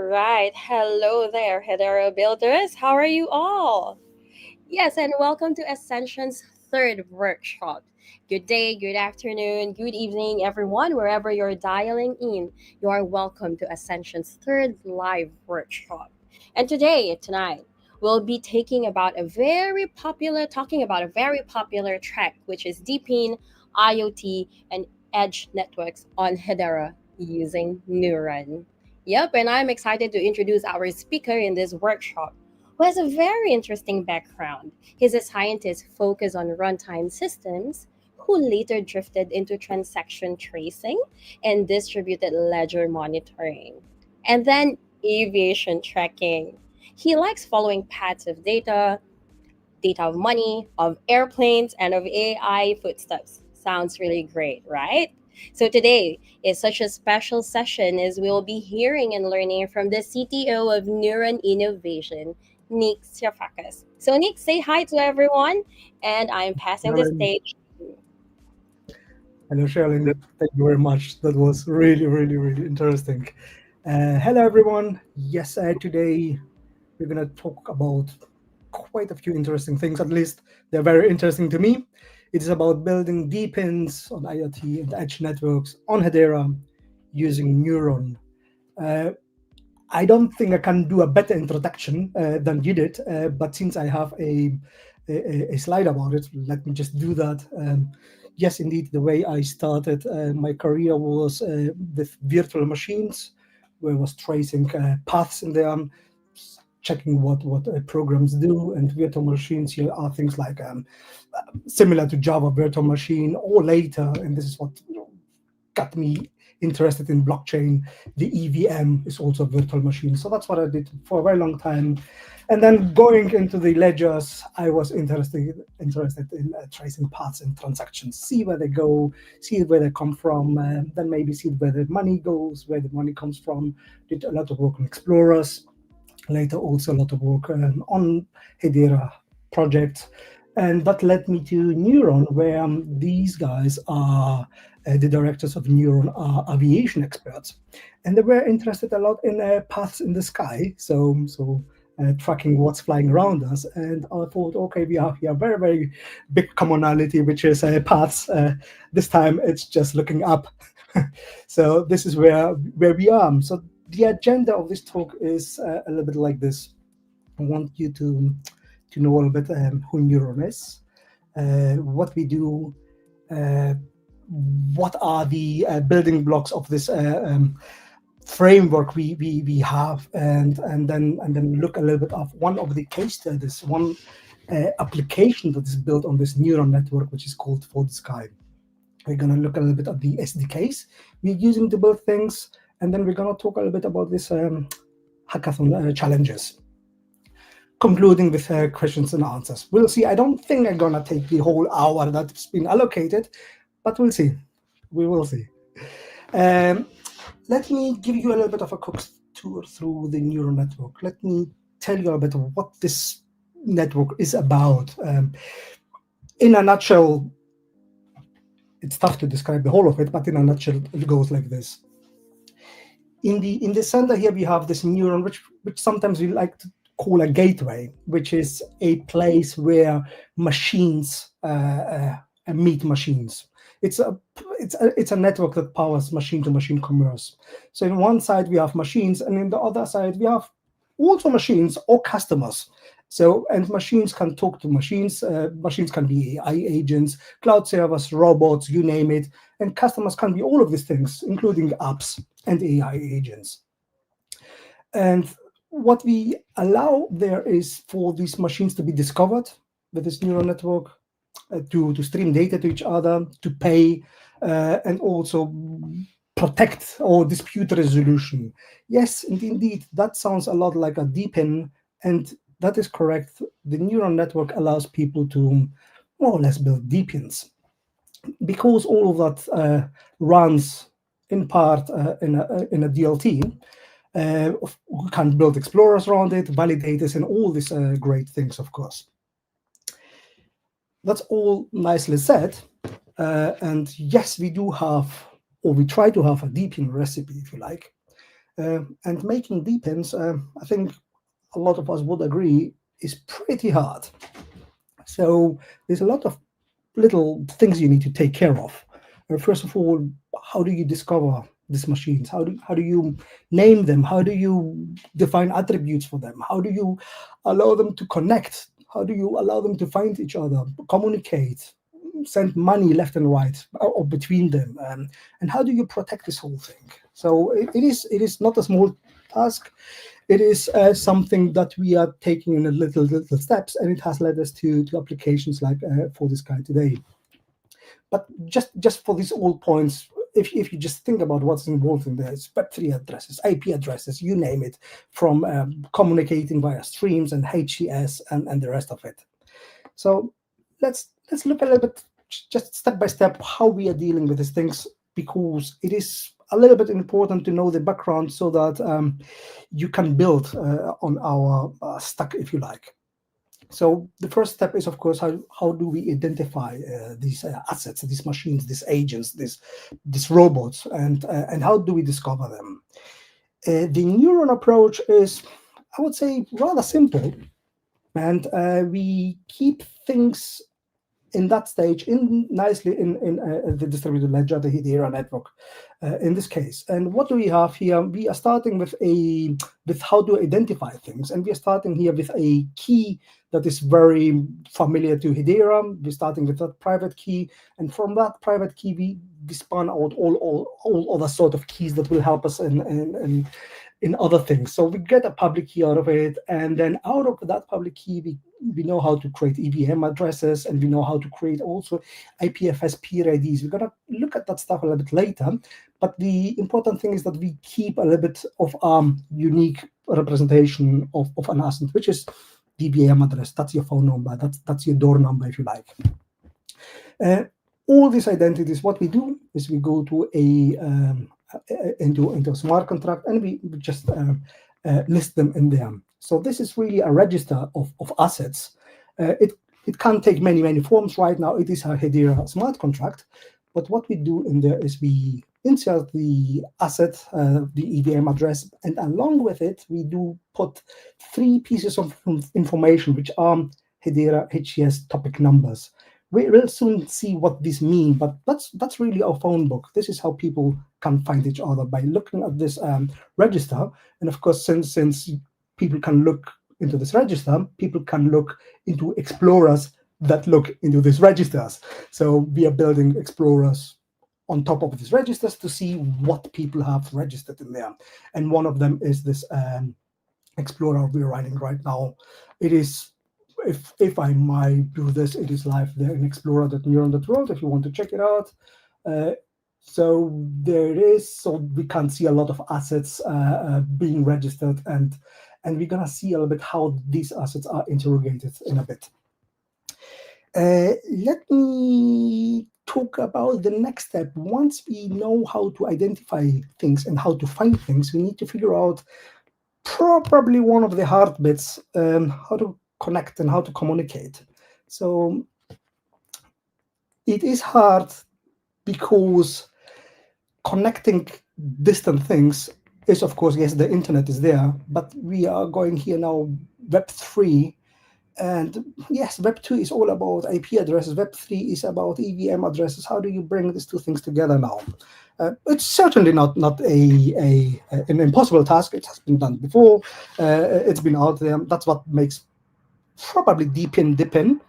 right. Hello there, Hedera builders. How are you all? Yes, and welcome to Ascension's third workshop. Good day, good afternoon, good evening, everyone, wherever you're dialing in. You are welcome to Ascension's third live workshop. And tonight, we'll be talking about a very popular track, which is DePIN, IoT, and edge networks on Hedera using Neuron. Yep, and I'm excited to introduce our speaker in this workshop who has a very interesting background. He's a scientist focused on runtime systems who later drifted into transaction tracing and distributed ledger monitoring. And then aviation tracking. He likes following paths of data of money, of airplanes, and of AI footsteps. Sounds really great, right? So today is such a special session as we'll be hearing and learning from the CTO of Neuron Innovation, Nick Siafakis. So Nick, say hi to everyone, and I'm passing the Shalin. stage. Hello, Shalin. Thank you very much. That was really, really, really interesting. Hello, everyone. Yes, today we're going to talk about quite a few interesting things. At least they're very interesting to me. It is about building DePINs on IoT and edge networks on Hedera using Neuron. Uh, I don't think I can do a better introduction than you did, but since I have a slide about it, let me just do that. Yes, indeed, the way I started my career was with virtual machines, where I was tracing paths in them, checking what programs do, and virtual machines here are things like similar to Java virtual machine or later, and this is what got me interested in blockchain. The EVM is also a virtual machine. So that's what I did for a very long time. And then going into the ledgers, I was interested in tracing paths and transactions, see where they go, see where they come from, then maybe see where the money goes, where the money comes from. Did a lot of work on explorers, later also a lot of work on Hedera projects. And that led me to Neuron, where these guys are the directors of Neuron are aviation experts, and they were interested a lot in paths in the sky. So tracking what's flying around us. And I thought, okay, we have here a very, very big commonality, which is paths. This time it's just looking up. So this is where we are. So the agenda of this talk is a little bit like this. I want you to know a little bit who Neuron is, what we do, what are the building blocks of this framework we have, and then look a little bit of one of the case studies, one application that is built on this neuron network, which is called For the Sky. We're going to look a little bit at the SDKs we're using to build things, and then we're going to talk a little bit about this hackathon challenges, concluding with questions and answers. We'll see. I don't think I'm going to take the whole hour that's been allocated, but we'll see. We will see. Let me give you a little bit of a quick tour through the neural network. Let me tell you a bit of what this network is about. In a nutshell, it's tough to describe the whole of it, but in a nutshell, it goes like this. In the center here, we have this neuron, which sometimes we like to call a gateway, which is a place where machines meet machines. It's a network that powers machine-to-machine commerce. So in one side we have machines, and in the other side we have also machines or customers. So, and machines can talk to machines. Machines can be AI agents, cloud servers, robots, you name it. And customers can be all of these things, including apps and AI agents. And what we allow there is for these machines to be discovered with this neural network, to stream data to each other, to pay, and also protect or dispute resolution. Yes, indeed, that sounds a lot like a DePIN, and that is correct. The neural network allows people to more or less build DePINs, because all of that runs in part in a DLT. We can build explorers around it, validators, and all these great things, of course. That's all nicely said. And yes, we do have, or we try to have a DePIN recipe, if you like. And making DePINs, I think a lot of us would agree, is pretty hard. So there's a lot of little things you need to take care of. First of all, how do you discover these machines? How do you name them? How do you define attributes for them? How do you allow them to connect? How do you allow them to find each other, communicate, send money left and right or between them? And how do you protect this whole thing? So it is not a small task. It is something that we are taking in a little steps, and it has led us to applications like for this guy today. But just for these all points, if you just think about what's involved in there, it's Web3 addresses, IP addresses, you name it, from communicating via streams and HCS and the rest of it. So let's look a little bit, just step by step, how we are dealing with these things, because it is a little bit important to know the background so that you can build on our stack, if you like. So the first step is, of course, how do we identify these assets, these machines, these agents, these robots, and how do we discover them? The neuron approach is, I would say, rather simple, and we keep things in that stage nicely in the distributed ledger, the Hedera network, in this case. And what do we have here? We are starting with how to identify things, and we are starting here with a key that is very familiar to Hedera. We're starting with that private key, and from that private key we span out all other sort of keys that will help us in other things. So we get a public key out of it, and then out of that public key, we know how to create EVM addresses, and we know how to create also IPFS peer IDs. We're going to look at that stuff a little bit later, but the important thing is that we keep a little bit of unique representation of an asset, which is the EVM address. That's your phone number. That's your door number, if you like. All these identities, what we do is we go to into a smart contract, and we just list them in there. So this is really a register of assets. It can take many forms. Right now it is a Hedera smart contract, but what we do in there is we insert the asset, the EVM address, and along with it we do put 3 pieces of information, which are Hedera HCS topic numbers. We will soon see what this means, but that's really our phone book. This is how people can find each other, by looking at this register. And of course, since people can look into this register, people can look into explorers that look into these registers. So we are building explorers on top of these registers to see what people have registered in there. And one of them is this explorer we're running right now. It is, if I might do this, it is live there in explorer.neuron.world if you want to check it out. So there it is. So we can see a lot of assets being registered, and we're gonna see a little bit how these assets are interrogated in a bit. Let me talk about the next step. Once we know how to identify things and how to find things, we need to figure out probably one of the hard bits, how to connect and how to communicate. So it is hard because connecting distant things is, of course, yes, the internet is there, but we are going here now Web3, and yes, Web2 is all about IP addresses. Web3 is about EVM addresses. How do you bring these two things together now? It's certainly not an impossible task. It has been done before. It's been out there. That's what makes probably DePIN.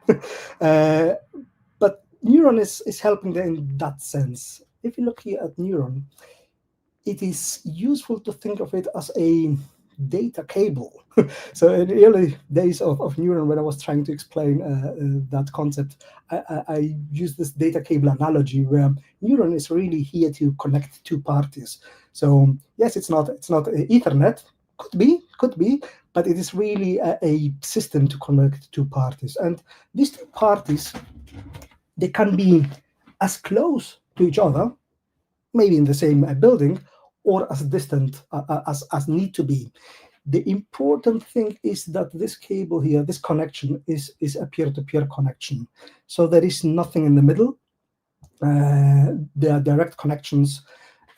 But Neuron is helping them in that sense. If you look here at Neuron, it is useful to think of it as a data cable. So in the early days of Neuron, when I was trying to explain that concept, I used this data cable analogy, where Neuron is really here to connect 2 parties. So yes, it's not Ethernet. Could be, but it is really a system to connect 2 parties. And these 2 parties, they can be as close to each other, maybe in the same building, or as distant as need to be. The important thing is that this cable here, this connection, is a peer-to-peer connection. So there is nothing in the middle. There are direct connections.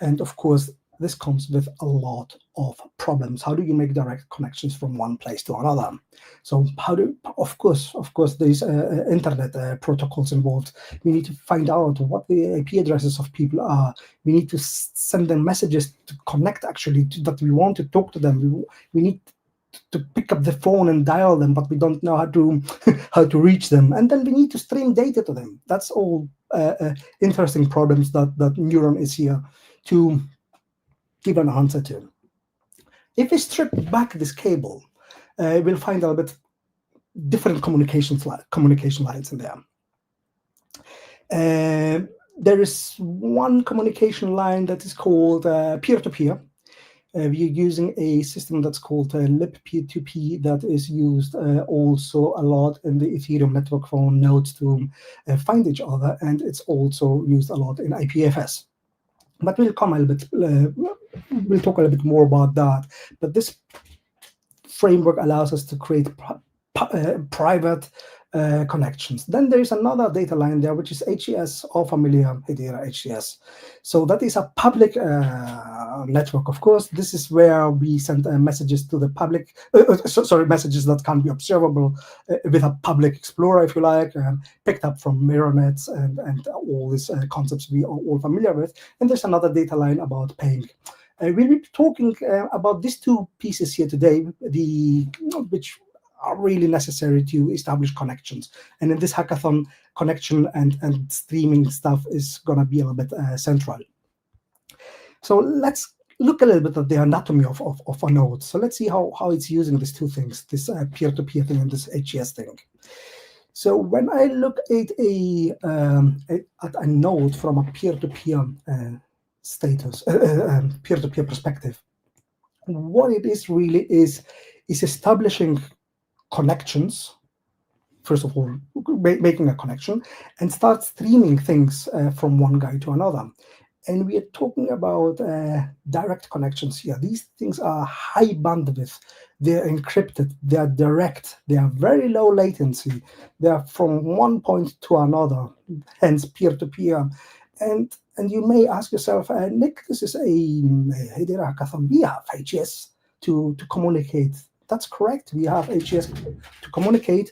And of course, this comes with a lot of problems. How do you make direct connections from one place to another? So of course, there's internet protocols involved. We need to find out what the IP addresses of people are. We need to send them messages to connect actually that we want to talk to them. We need to pick up the phone and dial them, but we don't know how to reach them. And then we need to stream data to them. That's all interesting problems that Neuron is here to give an answer to. If we strip back this cable, we'll find a bit different communication lines in there. There is one communication line that is called peer-to-peer. We're using a system that's called libp2p that is used also a lot in the Ethereum network for nodes to find each other, and it's also used a lot in IPFS. But we'll talk a little bit more about that. But this framework allows us to create private connections. Then there is another data line there, which is HES, all familiar, Hedera HES. So that is a public network. Of course, this is where we send messages to the public, messages that can be observable with a public explorer, if you like, picked up from mirror nets and all these concepts we are all familiar with. And there's another data line about paying. We'll be talking about these two pieces here today, which are really necessary to establish connections. And in this hackathon, connection and streaming stuff is going to be a little bit central. So let's look a little bit at the anatomy of a node. So let's see how it's using these two things, this peer-to-peer thing and this HES thing. So when I look at a node from a peer-to-peer status, peer-to-peer perspective, what it is really is establishing connections, first of all, making a connection, and start streaming things from one guy to another. And we are talking about direct connections here. These things are high bandwidth, they're encrypted, they are direct, they are very low latency, they are from one point to another, hence peer-to-peer. And you may ask yourself, Nick, this is a Hedera hackathon. We have HES to communicate. That's correct. We have HES to communicate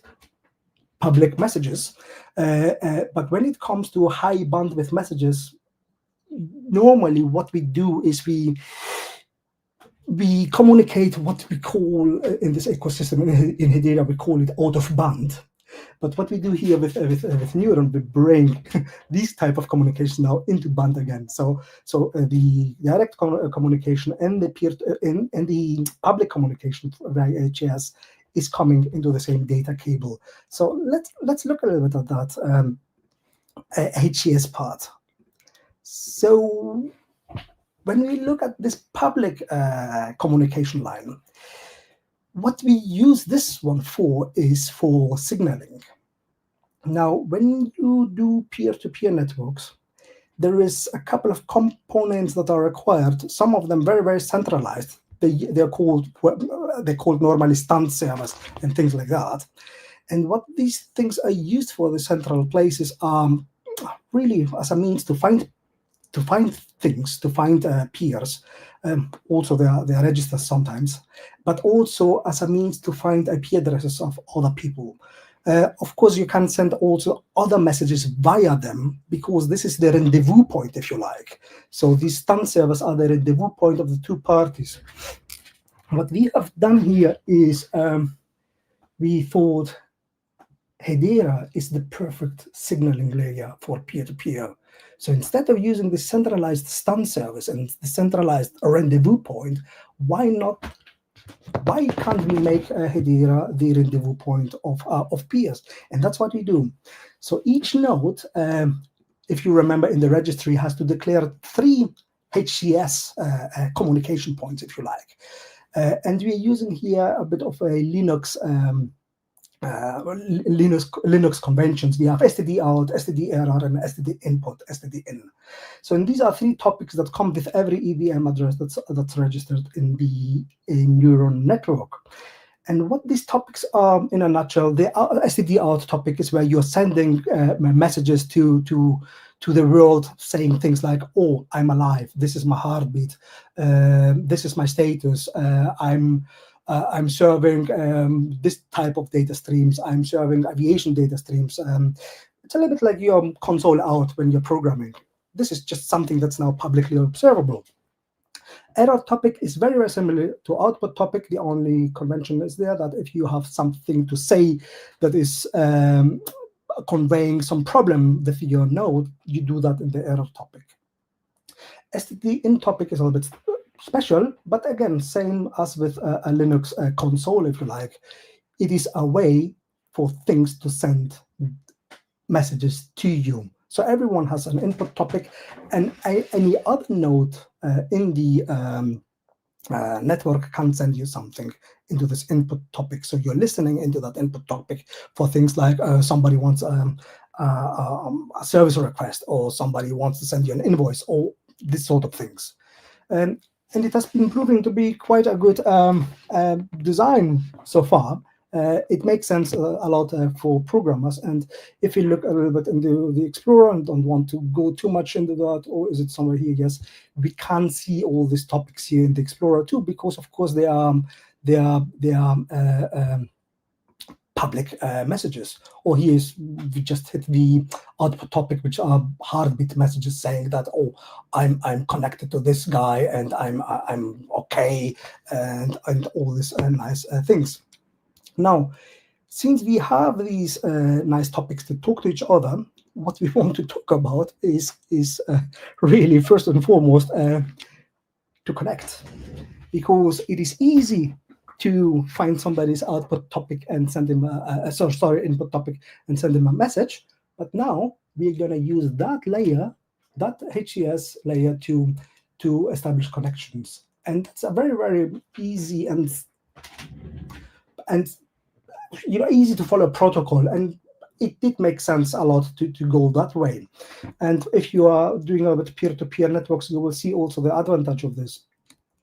public messages. But when it comes to high bandwidth messages, normally what we do is we communicate what we call in this ecosystem in Hedera, we call it out of band. But what we do here with Neuron, we bring these type of communication now into band again. So the direct communication and the and the public communication via HES is coming into the same data cable. So let's look a little bit at that HES part. So when we look at this public communication line, what we use this one for is for signaling. Now, when you do peer-to-peer networks, there is a couple of components that are required. Some of them very, very centralized. They're called normally stand servers and things like that. And what these things are used for, the central places, are really as a means to find things, to find peers. Also, they are registers sometimes, but also as a means to find IP addresses of other people. Of course, you can send also other messages via them because this is the rendezvous point, if you like. So these stand servers are the rendezvous point of the two parties. What we have done here is we thought Hedera is the perfect signaling layer for peer-to-peer. So instead of using the centralized stand service and the centralized rendezvous point, why can't we make Hedera the rendezvous point of peers? And that's what we do. So each node, if you remember in the registry, has to declare 3 HCS communication points, if you like. And we're using here a bit of a Linux conventions. We have STD out, STD error, and STD input, STD in. So and these are 3 topics that come with every EVM address that's registered in the Neuron network. And what these topics are, in a nutshell, the STD out topic is where you're sending messages to the world, saying things like, "Oh, I'm alive. This is my heartbeat. This is my status. I'm serving this type of data streams. I'm serving aviation data streams." It's a little bit like your console out when you're programming. This is just something that's now publicly observable. Error topic is very, very similar to output topic. The only convention is there that if you have something to say that is conveying some problem with your node, you do that in the error topic. STD in topic is a little bit special, but again, same as with a Linux console, if you like. It is a way for things to send messages to you. So everyone has an input topic, and any other node in the network can send you something into this input topic. So you're listening into that input topic for things like somebody wants a service request, or somebody wants to send you an invoice, or this sort of things. And it has been proving to be quite a good design so far. It makes sense a lot for programmers. And if you look a little bit into the Explorer and don't want to go too much into that, or is it somewhere here? Yes, we can see all these topics here in the Explorer too, because of course they are public messages. Or here is, we just hit the output topic, which are heartbeat messages saying that, oh, I'm connected to this guy, and I'm okay, and all these nice things. Now, since we have these nice topics to talk to each other, what we want to talk about is really first and foremost to connect, because it is easy to find somebody's output topic and send him input topic and send him a message. But now we're going to use that layer, that HCS layer, to establish connections, and it's a very, very easy and easy to follow protocol, and it did make sense a lot to go that way. And if you are doing a bit peer-to-peer networks, you will see also the advantage of this.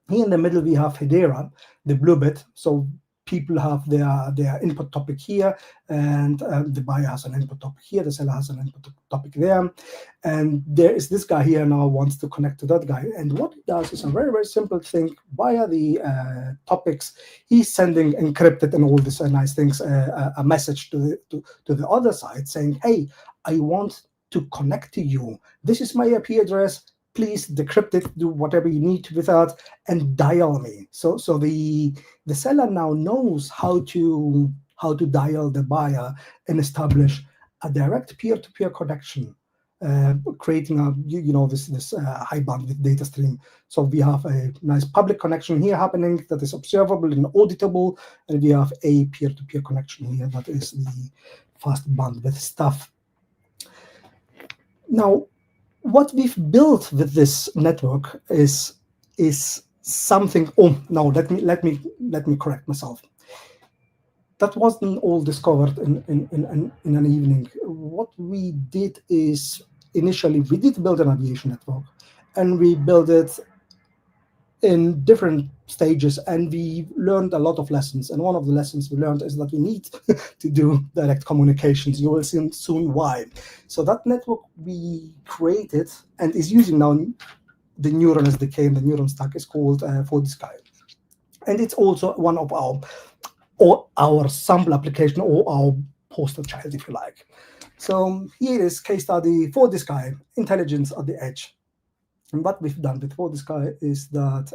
Here in the middle, we have Hedera, the blue bit. So people have their input topic here, and the buyer has an input topic here, the seller has an input topic there. And there is this guy here now wants to connect to that guy. And what it does is a very, very simple thing. Via the topics, he's sending encrypted and all these nice things, a message to the other side saying, hey, I want to connect to you. This is my IP address. Please decrypt it, do whatever you need with that, and dial me. So the seller now knows how to dial the buyer and establish a direct peer-to-peer connection, creating this high bandwidth data stream. So we have a nice public connection here happening that is observable and auditable, and we have a peer-to-peer connection here that is the fast bandwidth stuff. Now, what we've built with this network is something. Oh no, let me correct myself. That wasn't all discovered in an evening. What we did is, initially we did build an aviation network, and we built it in different stages, and we learned a lot of lessons. And one of the lessons we learned is that we need to do direct communications. You will see soon why. So that network we created and is using now the Neuron SDK and the Neuron stack is called ForDisky. And it's also one of our sample application, or our poster child, if you like. So here is case study ForDisky, intelligence at the edge. And what we've done with ForDisky is that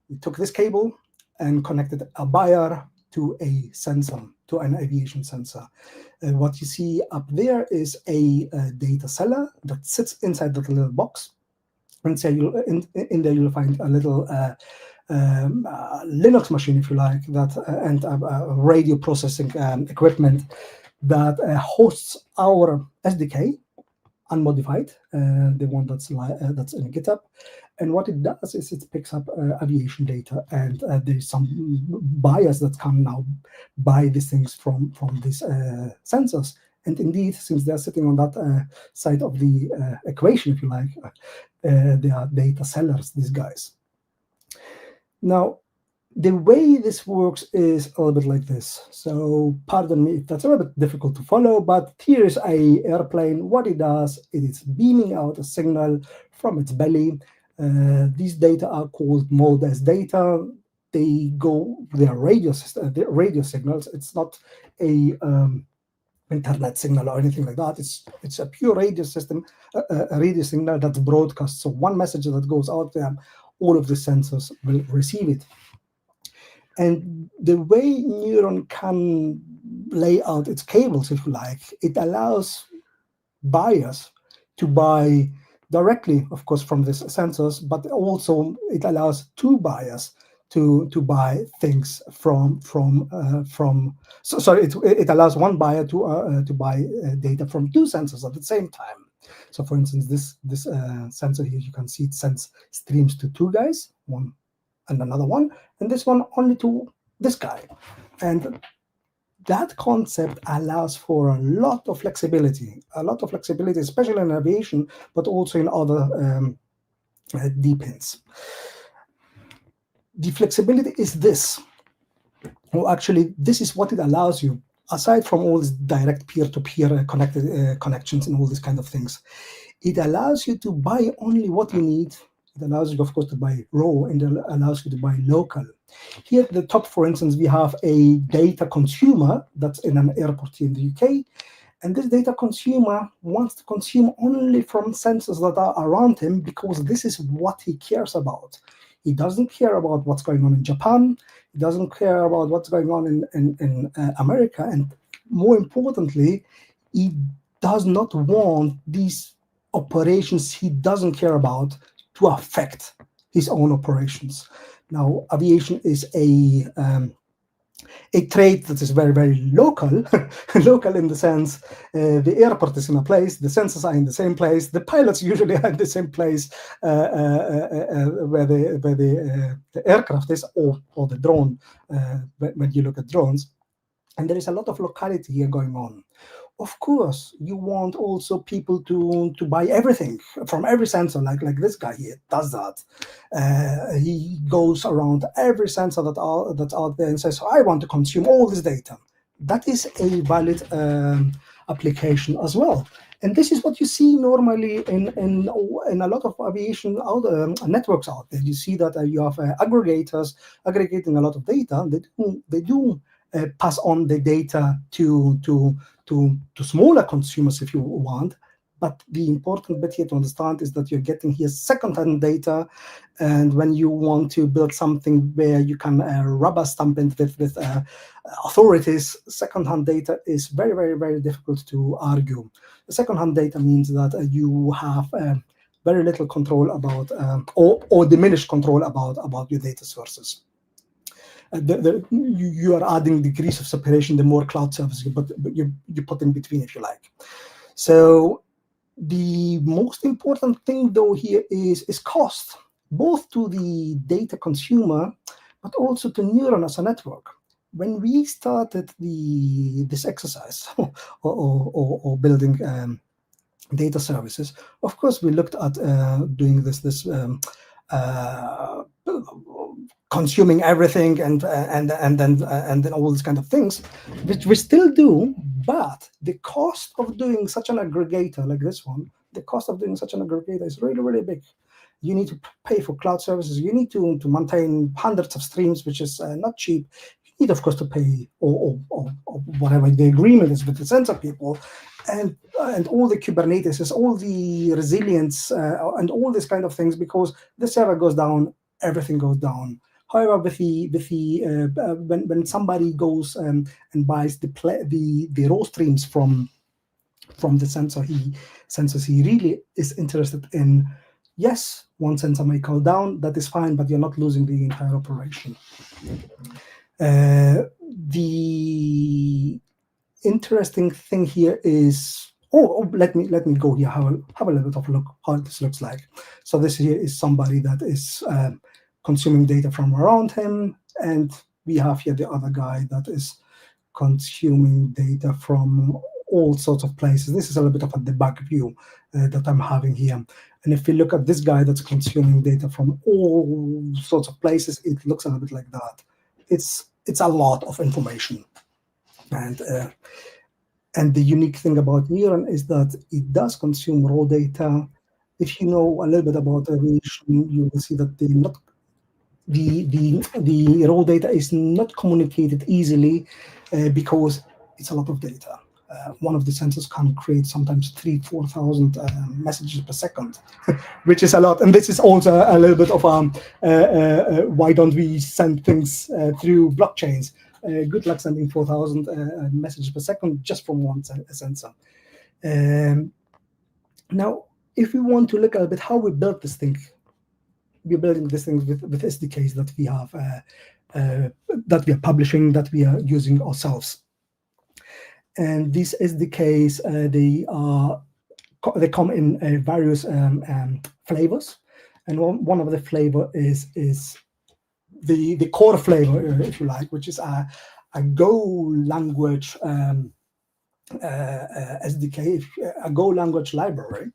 we took this cable and connected a buyer to a sensor, to an aviation sensor. What you see up there is a data seller that sits inside that little box. And so in there you'll find a little Linux machine, if you like, that and radio processing equipment that hosts our SDK, unmodified, the one that's in GitHub. And what it does is it picks up aviation data, and there's some buyers that can now buy these things from these sensors. And indeed, since they're sitting on that side of the equation, if you like, they are data sellers, these guys. Now, The way this works is a little bit like this. So pardon me if that's a little bit difficult to follow, but here is a airplane. What it does, it is beaming out a signal from its belly. These data are called mode as data. They are radio signals. It's not a internet signal or anything like that. It's a pure radio system, a radio signal that's broadcast. So one message that goes out there, all of the sensors will receive it. And the way Neuron can lay out its cables, if you like, it allows buyers to buy directly, of course, from these sensors, but also it allows two buyers to buy things from. Sorry, it allows one buyer to buy data from two sensors at the same time. So, for instance, this sensor here, you can see it sends streams to two guys, one and another one, and this one only to this guy. And that concept allows for a lot of flexibility, especially in aviation, but also in other DePINs. The flexibility is this. Well, actually, this is what it allows you, aside from all these direct peer-to-peer connections and all these kind of things. It allows you to buy only what you need. It allows you, of course, to buy raw, and it allows you to buy local. Here at the top, for instance, we have a data consumer that's in an airport here in the UK. And this data consumer wants to consume only from sensors that are around him because this is what he cares about. He doesn't care about what's going on in Japan. He doesn't care about what's going on in America. And more importantly, he does not want these operations he doesn't care about to affect his own operations. Now, aviation is a trade that is very, very local, local in the sense the airport is in a place, the sensors are in the same place, the pilots usually are in the same place where the aircraft is, or the drone, when you look at drones. And there is a lot of locality here going on. Of course, you want also people to buy everything from every sensor, like this guy here does that. He goes around every sensor that's out there and says, I want to consume all this data. That is a valid application as well. And this is what you see normally in a lot of aviation networks out there. You see that you have aggregators aggregating a lot of data. They do pass on the data to smaller consumers if you want. But the important bit here to understand is that you're getting here second-hand data, and when you want to build something where you can rubber stamp it with authorities, second-hand data is very, very, very difficult to argue. Second-hand data means that you have very little control about, or diminished control about your data sources. You are adding degrees of separation the more cloud services you put in between, if you like. So the most important thing, though, here is cost, both to the data consumer, but also to Neuron as a network. When we started this exercise or building data services, of course, we looked at doing this consuming everything and then all these kind of things, which we still do. But the cost of doing such an aggregator like this one, the cost of doing such an aggregator is really, really big. You need to pay for cloud services. You need to maintain hundreds of streams, which is not cheap. You need, of course, to pay or whatever the agreement is with the sensor people, and all the Kubernetes, all the resilience, and all these kind of things, because the server goes down, everything goes down. However, when somebody goes and buys the raw streams from the sensors he really is interested in, yes, one sensor may go down, that is fine, but you're not losing the entire operation. The interesting thing here is, let me go here, have a little bit of a look how this looks like. So this here is somebody that is consuming data from around him, and we have here the other guy that is consuming data from all sorts of places. This is a little bit of a debug view that I'm having here. And if you look at this guy that's consuming data from all sorts of places, it looks a little bit like that. It's a lot of information. And the unique thing about Neuron is that it does consume raw data. If you know a little bit about aviation, you will see that the raw data is not communicated easily because it's a lot of data. One of the sensors can create sometimes 3,000-4,000 messages per second, which is a lot. And this is also a little bit of why don't we send things through blockchains? Good luck sending 4,000 messages per second just from one sensor. Now, if we want to look a bit how we built this thing, we're building this thing with SDKs that we have, that we are publishing, that we are using ourselves. And these SDKs, they come in various flavors, and one of the flavor is the core flavor, if you like, which is a Go language SDK, a Go language library.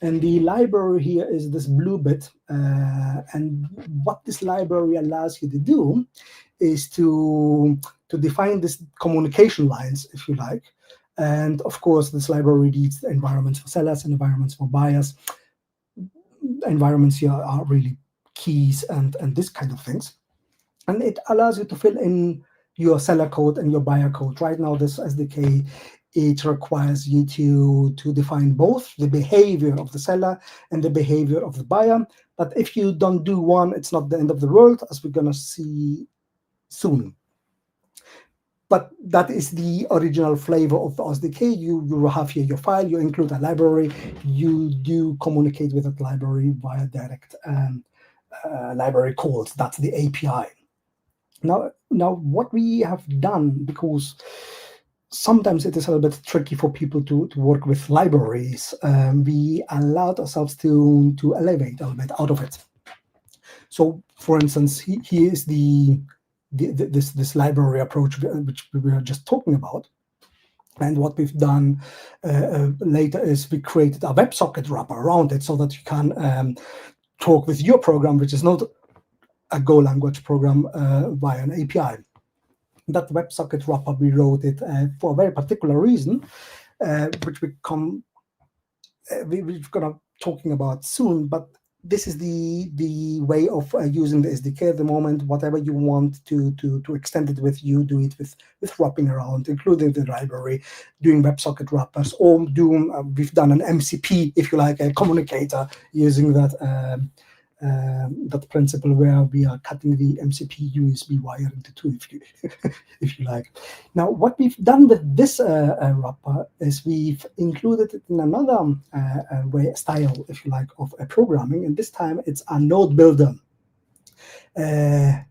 And the library here is this blue bit. And what this library allows you to do is to define this communication lines, if you like. And of course, this library reads the environments for sellers and environments for buyers. Environments here are really keys and this kind of things. And it allows you to fill in your seller code and your buyer code. Right now, this SDK, it requires you to define both the behavior of the seller and the behavior of the buyer. But if you don't do one, it's not the end of the world, as we're going to see soon. But that is the original flavor of the SDK. You have here your file, you include a library, you do communicate with that library via direct library calls. That's the API. Now, what we have done, because sometimes it is a little bit tricky for people to work with libraries, we allowed ourselves to elevate a little bit out of it. So, for instance, here is this library approach which we were just talking about. And what we've done later is we created a WebSocket wrapper around it so that you can talk with your program, which is not a Go language program, via an API. That WebSocket wrapper, we wrote it for a very particular reason, which we're going to talking about soon. But this is the way of using the SDK at the moment. Whatever you want to extend it with, you do it with wrapping around, including the library, doing WebSocket wrappers, or we've done an MCP, if you like, a communicator, using that principle where we are cutting the MCP USB wire into two, if you like. Now, what we've done with this wrapper is we've included it in another style, if you like, of programming, and this time it's a NodeBuilder.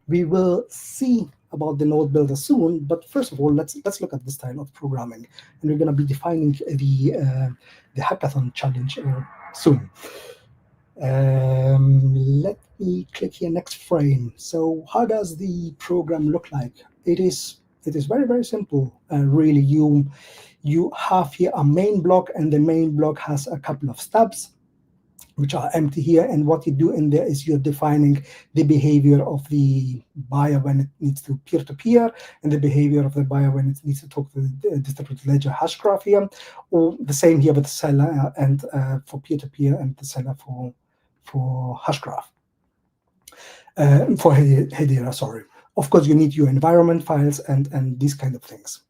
We will see about the NodeBuilder soon, but first of all, let's look at this style of programming, and we're going to be defining the Hackathon challenge soon. Let me click here, next frame. So how does the program look like? It is very, very simple. Really, you have here a main block, and the main block has a couple of stubs which are empty here. And what you do in there is you're defining the behavior of the buyer when it needs to peer-to-peer, and the behavior of the buyer when it needs to talk to the distributed ledger hash graph here, or the same here with the seller and for peer-to-peer, and the seller for Hashgraph, for Hedera, sorry. Of course, you need your environment files and these kind of things.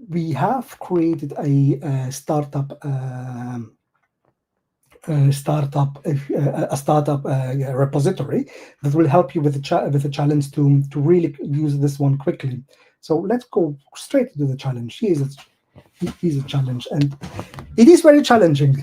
We have created a startup repository that will help you with the challenge to really use this one quickly. So let's go straight to the challenge. Here's a challenge, and it is very challenging.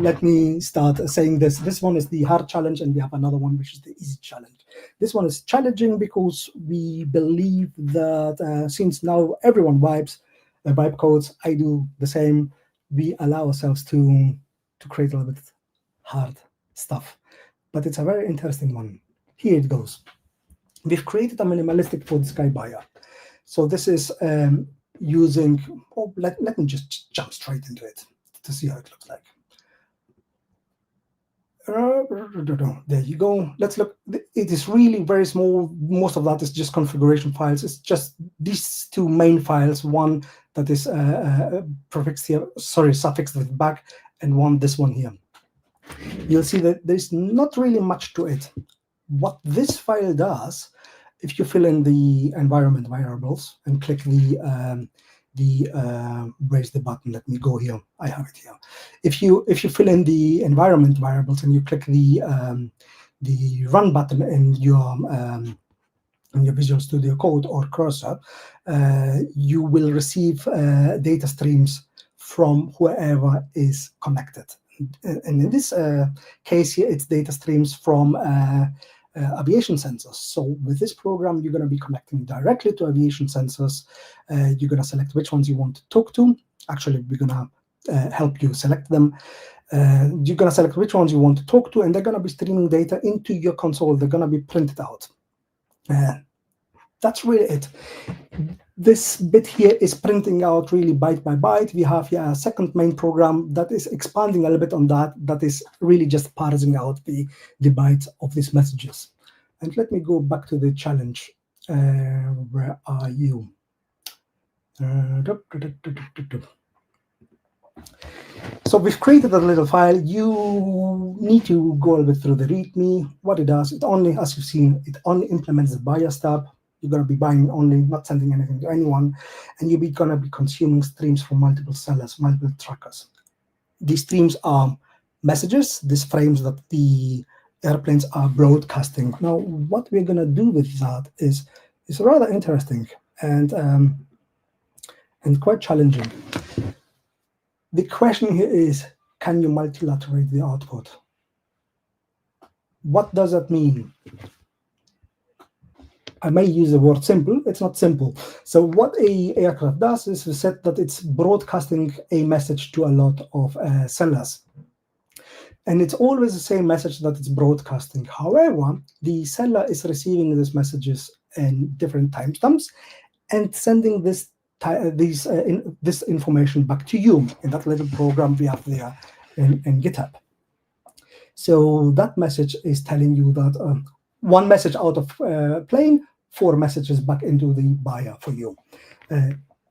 Let me start saying this. This one is the hard challenge, and we have another one, which is the easy challenge. This one is challenging because we believe that since now everyone vibe codes, I do the same, we allow ourselves to create a little bit hard stuff. But it's a very interesting one. Here it goes. we've created a minimalistic for the sky buyer. So this is using, let me just jump straight into it to see how it looks like. There you go. Let's look. It is really very small. Most of that is just configuration files. It's just these two main files. One that is prefixed here, suffixed with back, and this one here. You'll see that there's not really much to it. What this file does, if you fill in the environment variables and click where's the button? Let me go here. I have it here. If you fill in the environment variables and you click the run button in your Visual Studio Code or cursor, you will receive data streams from whoever is connected. And in this case here, it's data streams from aviation sensors. So with this program, you're going to be connecting directly to aviation sensors. You're going to select which ones you want to talk to. Actually, we're going to help you select them. You're going to select which ones you want to talk to, and they're going to be streaming data into your console. They're going to be printed out. That's really it. This bit here is printing out really byte by byte. We have here a second main program that is expanding a little bit on that. That is really just parsing out the bytes of these messages. And let me go back to the challenge. Where are you? So we've created a little file. You need to go a little bit through the README. What it does, it only, as you've seen, it only implements the buyer step. You're going to be buying only, not sending anything to anyone, and you're going to be consuming streams from multiple sellers, multiple trackers. These streams are messages, these frames that the airplanes are broadcasting. Now, what we're going to do with that is rather interesting and quite challenging. The question here is, can you multilaterate the output? What does that mean? I may use the word simple. It's not simple. So what a aircraft does is we said that it's broadcasting a message to a lot of sellers. And it's always the same message that it's broadcasting. However, the seller is receiving these messages in different timestamps and sending this information back to you in that little program we have there in GitHub. So that message is telling you that one message out of plane, 4 messages back into the buyer for you.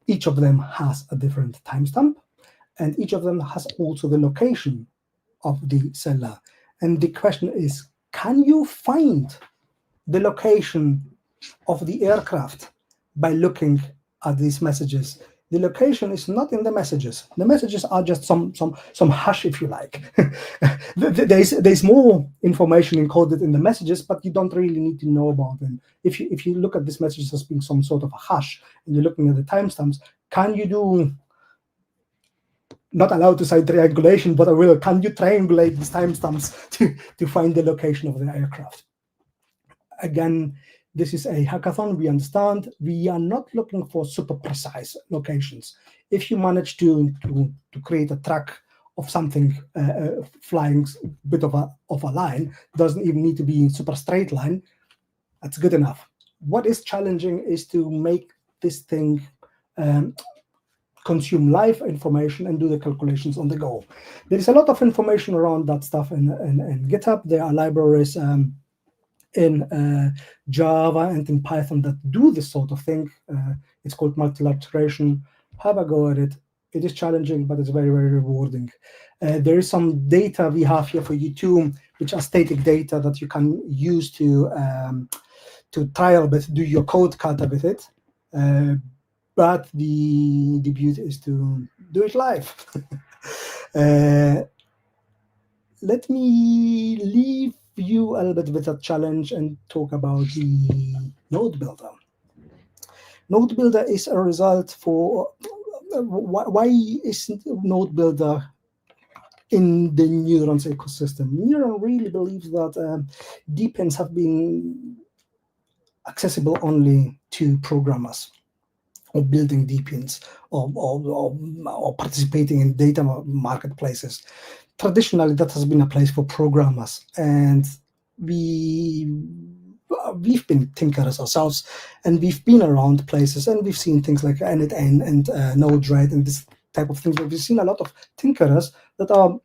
Each of them has a different timestamp, and each of them has also the location of the seller. And the question is, can you find the location of the aircraft by looking at these messages? The location is not in the messages. The messages are just some hash, if you like. There's more information encoded in the messages, but you don't really need to know about them. If you look at these messages as being some sort of a hash, and you're looking at the timestamps, can you do, not allowed to say triangulation, but I will, can you triangulate these timestamps to find the location of the aircraft? Again, this is a hackathon. We understand we are not looking for super precise locations. If you manage to create a track of something flying a bit of a line, doesn't even need to be in super straight line, that's good enough. What is challenging is to make this thing consume live information and do the calculations on the go. There is a lot of information around that stuff in GitHub. There are libraries in Java and in Python that do this sort of thing. It's called multilateration. Have a go at it. It is challenging, but it's very, very rewarding. There is some data we have here for you too, which are static data that you can use to trial bit, do your code kata with it. But the beauty is to do it live. Let me leave you a little bit with a challenge and talk about the NodeBuilder. NodeBuilder is a result for why isn't NodeBuilder in the Neurons ecosystem? Neuron really believes that DePINs have been accessible only to programmers, or building DePINs, or participating in data marketplaces. Traditionally, that has been a place for programmers, and we we've been tinkerers ourselves, and we've been around places, and we've seen things like NetN and Node-RED and this type of things. But we've seen a lot of tinkerers that are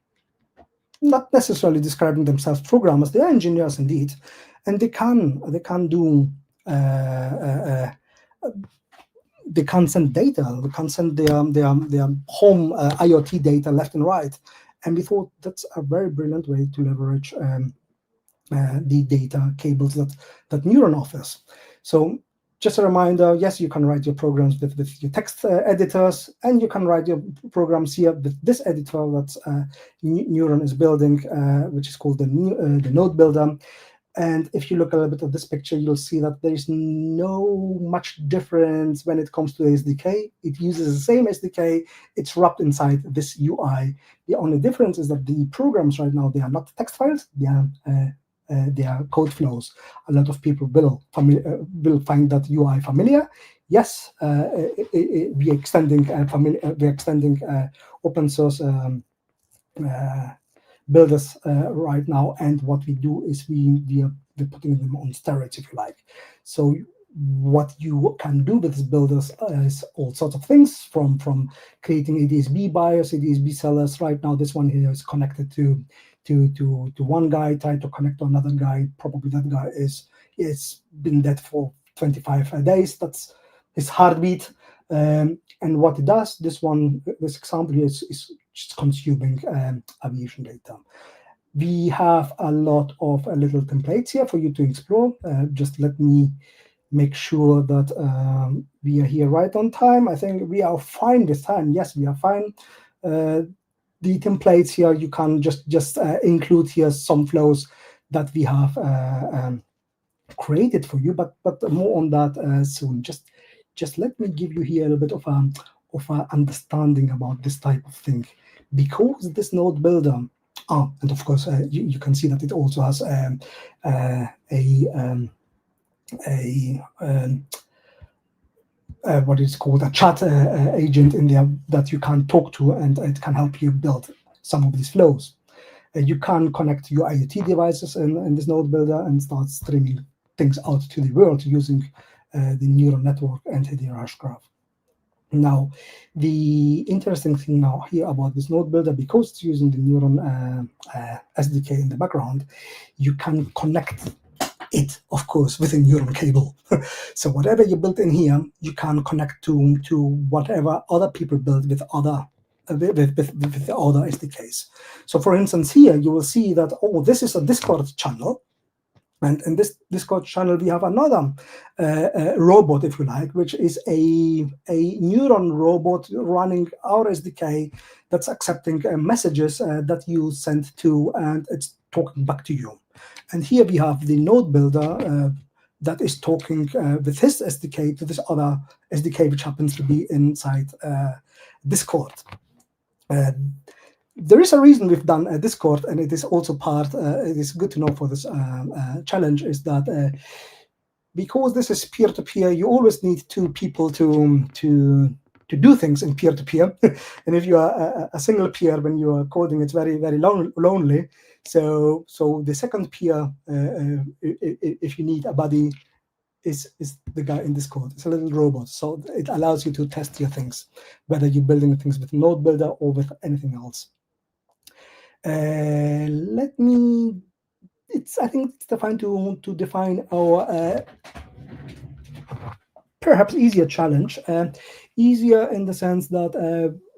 not necessarily describing themselves programmers. They are engineers indeed, and they can do. They can send data. They can send their home IoT data left and right, and we thought that's a very brilliant way to leverage the data cables that Neuron offers. So just a reminder, yes, you can write your programs with your text editors, and you can write your programs here with this editor that Neuron is building, which is called the NodeBuilder. And if you look a little bit at this picture, you'll see that there is no much difference when it comes to the SDK. It uses the same SDK. It's wrapped inside this UI. The only difference is that the programs right now, they are not text files. They are code flows. A lot of people will find that UI familiar. Yes, we're extending open source builders right now, and what we do is we're putting them on steroids, if you like. So what you can do with these builders is all sorts of things, from creating ADSB buyers, ADSB sellers. Right now, this one here is connected to one guy, trying to connect to another guy. Probably that guy is been dead for 25 days. That's his heartbeat. And what it does, this example here is just consuming aviation data. We have a lot of little templates here for you to explore. Just let me make sure that we are here right on time. I think we are fine this time. Yes, we are fine. The templates here, you can just include here some flows that we have created for you, but more on that soon. Just let me give you here a little bit of a understanding about this type of thing, because this node builder, and of course you can see that it also has what is called a chat agent in there that you can talk to, and it can help you build some of these flows. You can connect your IoT devices in this node builder and start streaming things out to the world using the neural network and Hedera hashgraph. Now, the interesting thing now here about this node builder, because it's using the Neuron SDK in the background, you can connect it, of course, with a neuron cable. So whatever you built in here, you can connect to whatever other people build with other the other SDKs. So for instance, here you will see that, this is a Discord channel. And in this Discord channel, we have another robot, if you like, which is a neuron robot running our SDK that's accepting messages that you send to, and it's talking back to you. And here we have the node builder that is talking with his SDK to this other SDK, which happens to be inside Discord. There is a reason we've done a Discord, and it is also part, it is good to know for this challenge, is that because this is peer-to-peer, you always need two people to do things in peer-to-peer. And if you are a single peer, when you are coding, it's very, very lonely. So the second peer, if you need a buddy, is the guy in Discord. It's a little robot. So it allows you to test your things, whether you're building things with NodeBuilder or with anything else. I think it's time to define our perhaps easier challenge. Easier in the sense that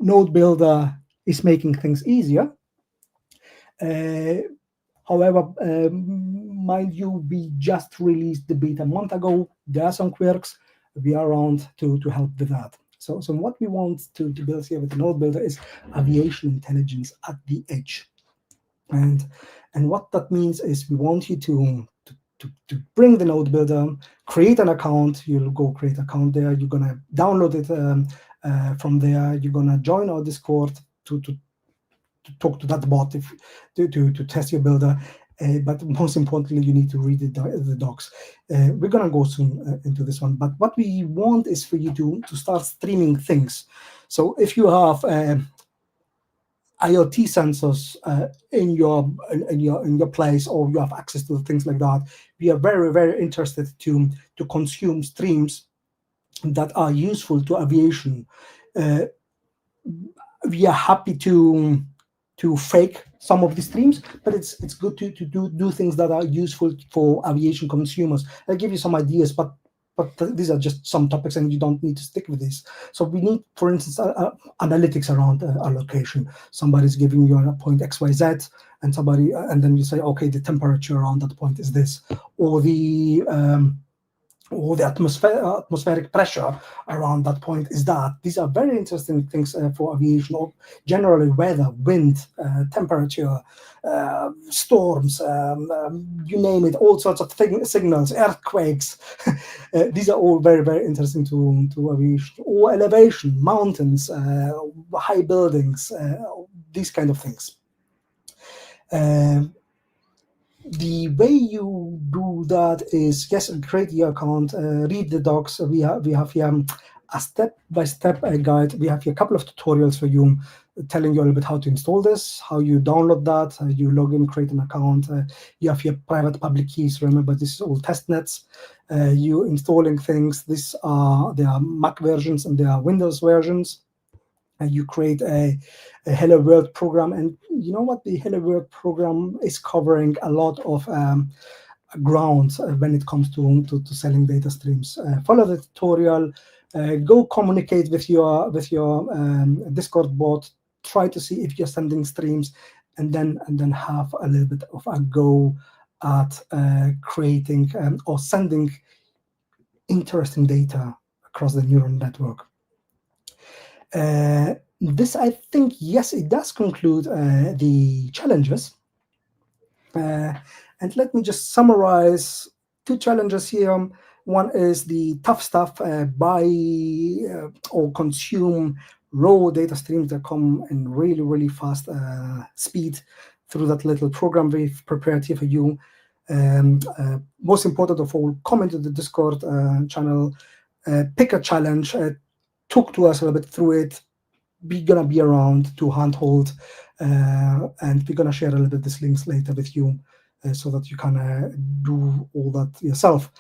NodeBuilder is making things easier. However, mind you, we just released the beta a month ago. There are some quirks. We are around to help with that. So what we want to build here with the NodeBuilder is aviation intelligence at the edge. And what that means is we want you to bring the NodeBuilder, create an account. You'll go create an account there. You're going to download it from there. You're going to join our Discord to talk to that bot to test your builder. But most importantly, you need to read the docs. We're going to go soon into this one. But what we want is for you to start streaming things. So if you have IoT sensors in your place, or you have access to things like that, we are very, very interested to consume streams that are useful to aviation. Uh, we are happy to fake some of the streams, but it's good to do things that are useful for aviation consumers. I'll give you some ideas, but these are just some topics, and you don't need to stick with this. So we need, for instance, analytics around allocation. Somebody's giving you a point XYZ, and then you say, okay, the temperature around that point is this, or the atmospheric pressure around that point is that. These are very interesting things for aviation, or generally weather, wind, temperature, storms, you name it, all sorts of signals, earthquakes. These are all very, very interesting to aviation, or elevation, mountains, high buildings, these kind of things. The way you do that is, yes, create your account, read the docs. We have here a step-by-step guide. We have here a couple of tutorials for you, telling you a little bit how to install this, how you download that, you log in, create an account. You have your private public keys. Remember, this is all test nets. You installing things. There are Mac versions and there are Windows versions. You create a Hello World program, and you know what, the Hello World program is covering a lot of ground when it comes to selling data streams. Follow the tutorial, go communicate with your Discord bot, try to see if you're sending streams, and then have a little bit of a go at creating or sending interesting data across the neural network. This, I think, yes, it does conclude the challenges. And let me just summarize two challenges here. One is the tough stuff, buy or consume raw data streams that come in really, really fast speed through that little program we've prepared here for you. Most important of all, comment to the Discord channel, pick a challenge, talk to us a little bit through it. We're gonna be around to handhold, and we're gonna share a little bit these links later with you, so that you can do all that yourself.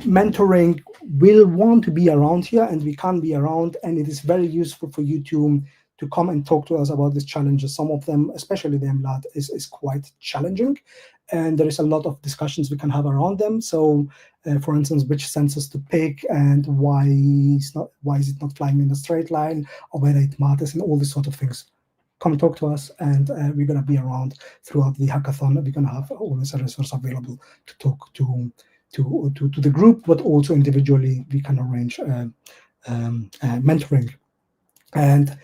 Mentoring will want to be around here, and we can be around, and it is very useful for you to come and talk to us about these challenges. Some of them, especially the MLAT, is quite challenging, and there is a lot of discussions we can have around them. So, for instance, which sensors to pick, and why is it not flying in a straight line, or whether it matters, and all these sort of things. Come talk to us, and we're going to be around throughout the hackathon. We're going to have always a resource available to talk to the group, but also individually we can arrange mentoring. And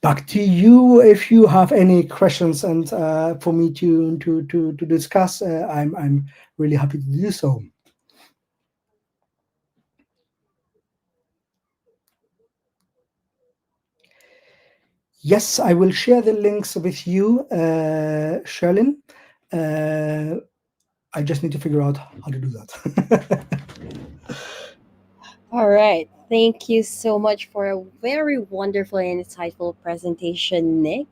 back to you if you have any questions, and for me to discuss, I'm really happy to do so. Yes, I will share the links with you, Sherlyn. I just need to figure out how to do that. All right. Thank you so much for a very wonderful and insightful presentation, Nick.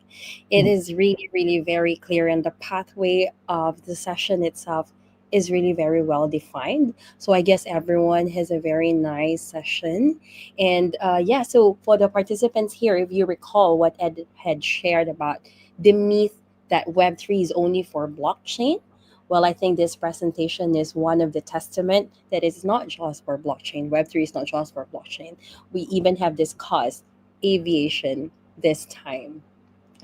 It is really, really very clear, and the pathway of the session itself is really very well defined. So I guess everyone has a very nice session. And yeah, so for the participants here, if you recall what Ed had shared about the myth that Web3 is only for blockchain, well, I think this presentation is one of the testament that it's not just for blockchain. Web3 is not just for blockchain. We even have discussed aviation this time.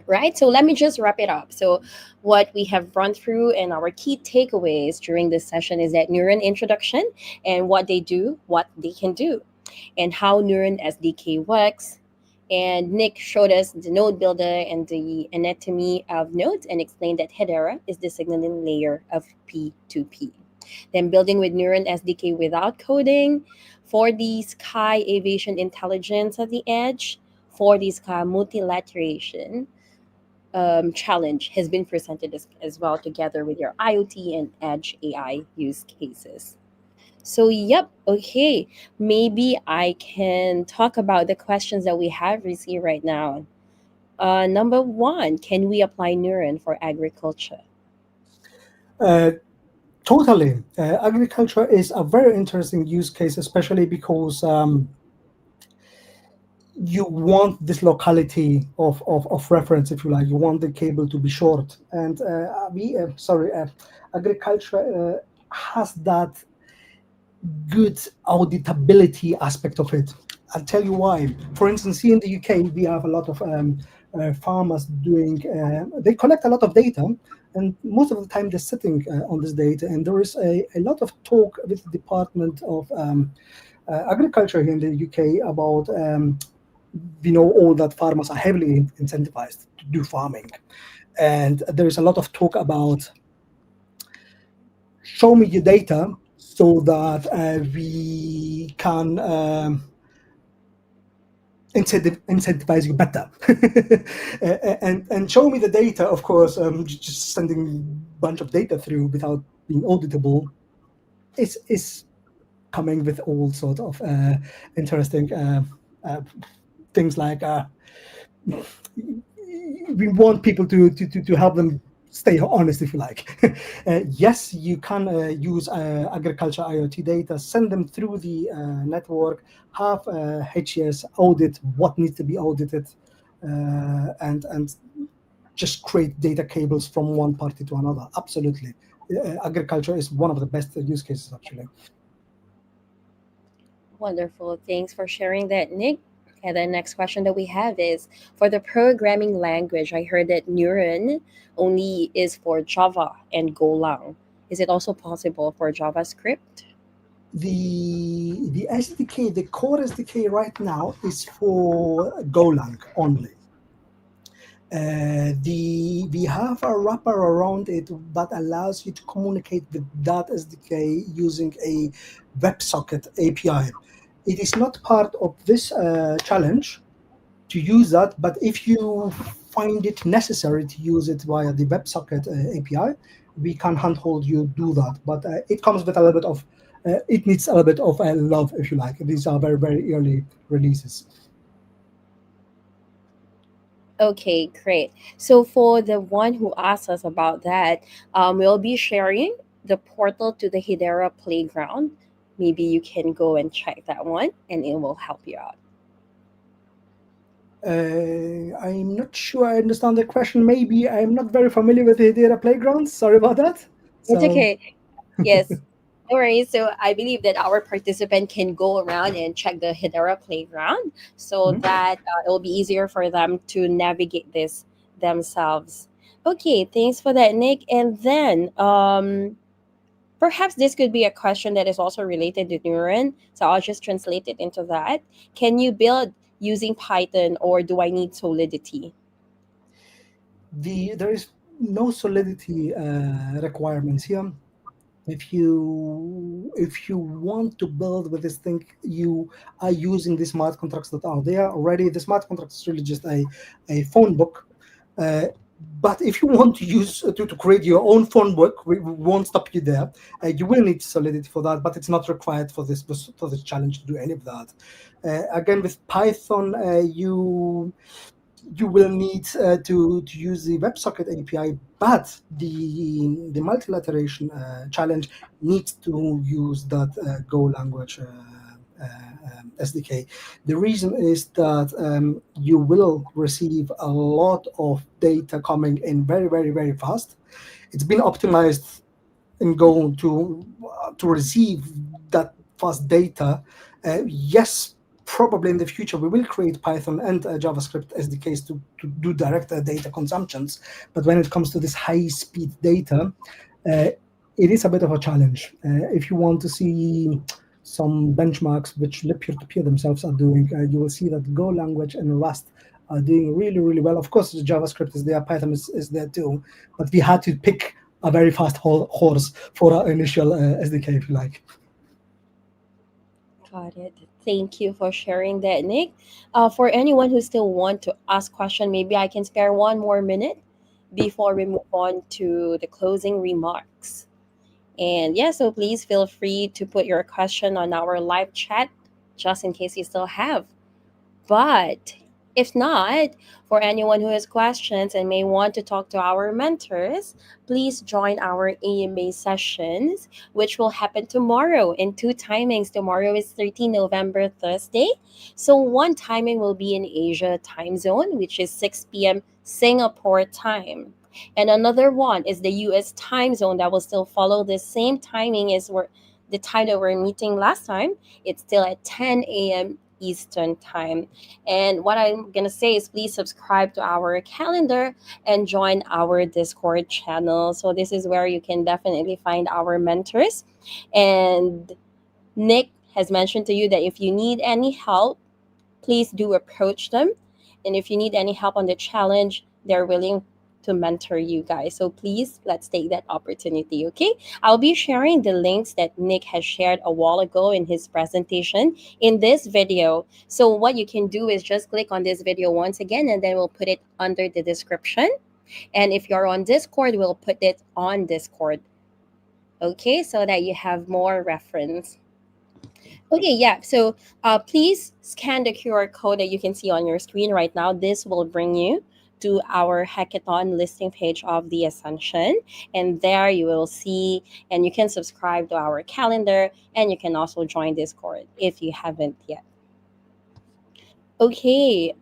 Right? So let me just wrap it up. So what we have run through and our key takeaways during this session is that Neuron introduction and what they do, what they can do, and how Neuron SDK works. And Nick showed us the node builder and the anatomy of nodes and explained that Hedera is the signaling layer of P2P. Then building with Neuron SDK without coding, 4D sky aviation intelligence at the edge, 4D sky multilateration challenge has been presented as well together with your IoT and Edge AI use cases. So, yep, okay. Maybe I can talk about the questions that we have received right now. Number one, can we apply Neuron for agriculture? Uh, Totally. Agriculture is a very interesting use case, especially because you want this locality of reference, if you like. You want the cable to be short. And agriculture has that good auditability aspect of it. I'll tell you why. For instance, here in the UK, we have a lot of farmers doing, they collect a lot of data, and most of the time they're sitting on this data. And there is a lot of talk with the Department of Agriculture here in the UK about, we know all that farmers are heavily incentivized to do farming. And there is a lot of talk about show me your data so that we can incentivize you better. And show me the data, of course. Just sending a bunch of data through without being auditable is coming with all sorts of interesting uh, things like we want people to help them stay honest, if you like. Yes, you can use agriculture IoT data, send them through the network, have HES audit what needs to be audited, and just create data cables from one party to another. Absolutely. Agriculture is one of the best use cases, actually. Wonderful. Thanks for sharing that, Nick. And the next question that we have is for the programming language. I heard that Neuron only is for Java and Golang. Is it also possible for JavaScript? The SDK, the core SDK right now is for Golang only. We have a wrapper around it that allows you to communicate with that SDK using a WebSocket API. It is not part of this challenge to use that, but if you find it necessary to use it via the WebSocket API, we can handhold you do that. But it comes with a little bit of, it needs a little bit of love, if you like. These are very, very early releases. Okay, great. So for the one who asked us about that, we'll be sharing the portal to the Hedera playground. Maybe you can go and check that one and it will help you out. I'm not sure I understand the question. Maybe I'm not very familiar with the data playgrounds. Sorry about that. It's So, okay. Yes. No worries. So I believe that our participant can go around and check the Hedera playground so mhm. that it will be easier for them to navigate this themselves. Okay, thanks for that, Nick. And then perhaps this could be a question that is also related to Neuron. So I'll just translate it into that. Can you build using Python or do I need Solidity? There is no solidity requirements here. If you want to build with this thing, you are using the smart contracts that are there already. The smart contract is really just a phone book. Uh, but if you want to use to create your own phone book, we won't stop you there. You will need Solidity for that, but it's not required for this challenge to do any of that. Again, with Python, you will need to use the WebSocket API, but the multilateration challenge needs to use that Go language SDK. The reason is that you will receive a lot of data coming in very, very, very fast. It's been optimized in Go to receive that fast data. Yes, probably in the future we will create Python and JavaScript SDKs to do direct data consumptions. But when it comes to this high speed data, uh, it is a bit of a challenge. If you want to see some benchmarks which peer-to-peer themselves are doing, you will see that Go language and Rust are doing really, really well. Of course, JavaScript is there, Python is there too, but we had to pick a very fast horse for our initial SDK, if you like. Got it. Thank you for sharing that, Nick. For anyone who still want to ask question, maybe I can spare one more minute before we move on to the closing remarks. And yeah, so please feel free to put your question on our live chat just in case you still have. But If not, for anyone who has questions and may want to talk to our mentors, please join our AMA sessions, which will happen tomorrow in two timings. Tomorrow is 13 November, Thursday. So one timing will be in Asia time zone, which is 6 p.m. Singapore time. And another one is the US time zone that will still follow the same timing as the time that we're meeting last time. It's still at 10 a.m. Eastern time. And what I'm going to say is please subscribe to our calendar and join our Discord channel. So, this is where you can definitely find our mentors. And Nick has mentioned to you that if you need any help, please do approach them. And if you need any help on the challenge, they're willing to mentor you guys. So please, let's take that opportunity, okay? I'll be sharing the links that Nick has shared a while ago in his presentation in this video. So what you can do is just click on this video once again, and then we'll put it under the description. And if you're on Discord, we'll put it on Discord, okay? So that you have more reference. Okay, yeah. So please scan the QR code that you can see on your screen right now. This will bring you to our hackathon listing page of the Ascension. And there you will see, and you can subscribe to our calendar, and you can also join Discord if you haven't yet. Okay.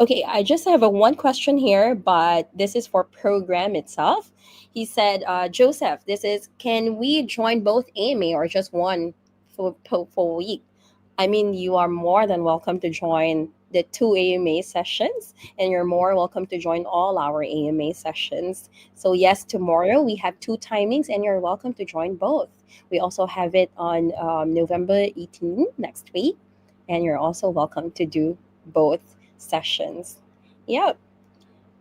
Okay, I just have a one question here, but this is for program itself. He said, Joseph, this is, can we join both AMA or just one for a week? I mean, you are more than welcome to join the two AMA sessions, and you're more welcome to join all our AMA sessions. So, yes, tomorrow we have two timings, and you're welcome to join both. We also have it on November 18 next week, and you're also welcome to do both sessions. Yep.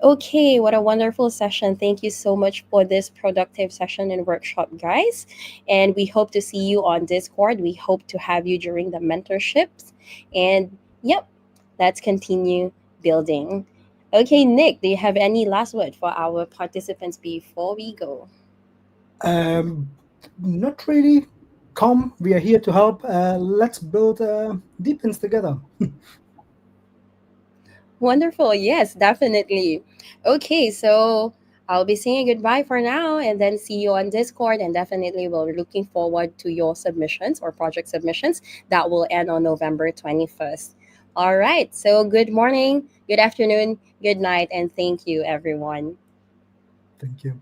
Okay, what a wonderful session. Thank you so much for this productive session and workshop, guys. And we hope to see you on Discord. We hope to have you during the mentorships. And yep, let's continue building. Okay, Nick, do you have any last word for our participants before we go? Um, Not really. Come, we are here to help. Let's build DePINs together. Wonderful. Yes, definitely. Okay, so I'll be saying goodbye for now and then see you on Discord. And definitely, we're looking forward to your submissions or project submissions that will end on November 21st. All right. So, good morning, good afternoon, good night, and thank you, everyone. Thank you.